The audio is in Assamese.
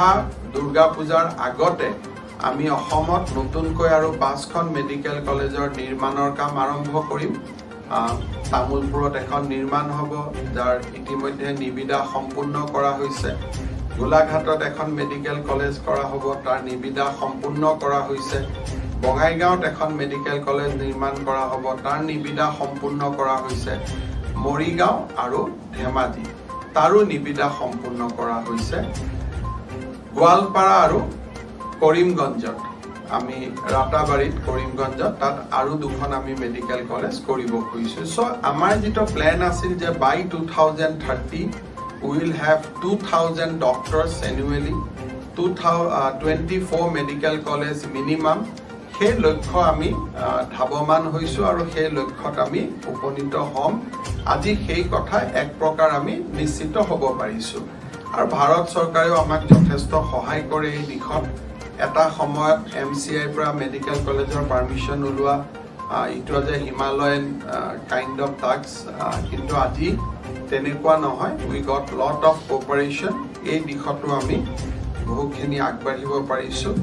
অহা দুৰ্গা পূজাৰ আগতে আমি অসমত নতুনকৈ আৰু 5খন মেডিকেল কলেজৰ নিৰ্মাণৰ কাম আৰম্ভ কৰিম। তামুলপুৰত এখন নিৰ্মাণ হ'ব, যাৰ ইতিমধ্যে নিবিদা সম্পূৰ্ণ কৰা হৈছে। গোলাঘাটত এখন মেডিকেল কলেজ কৰা হ'ব, তাৰ নিবিদা সম্পূৰ্ণ কৰা হৈছে। বঙাইগাঁৱত এখন মেডিকেল কলেজ নিৰ্মাণ কৰা হ'ব, তাৰ নিবিদা সম্পূৰ্ণ কৰা হৈছে। মৰিগাঁও আৰু ধেমাজি তাৰো নিবিদা সম্পূৰ্ণ কৰা হৈছে। গোৱালপাৰা আৰু কৰিমগঞ্জত আমি ৰাতাবাৰীত কৰিমগঞ্জত তাত আৰু 2খন আমি মেডিকেল কলেজ কৰিব খুজিছোঁ। চ' আমাৰ যিটো প্লেন আছিল যে বাই 2030 we will have 2000 doctors annually, 24 medical college minimum, সেই লক্ষ্য আমি ধাৱমান হৈছোঁ আৰু সেই লক্ষ্যত আমি উপনীত হ'ম। আজি সেই কথা এক প্ৰকাৰ আমি নিশ্চিত হ'ব পাৰিছোঁ। আৰু ভাৰত চৰকাৰেও আমাক যথেষ্ট সহায় কৰে এই দিশত। এটা সময়ত MCIৰ পৰা মেডিকেল কলেজৰ পাৰ্মিশ্যন ওলোৱা it was a Himalayan kind of task, কিন্তু আজি তেনেকুৱা নহয়। We got lot of cooperation. এই দিশতো আমি বহুখিনি আগবাঢ়িব পাৰিছোঁ।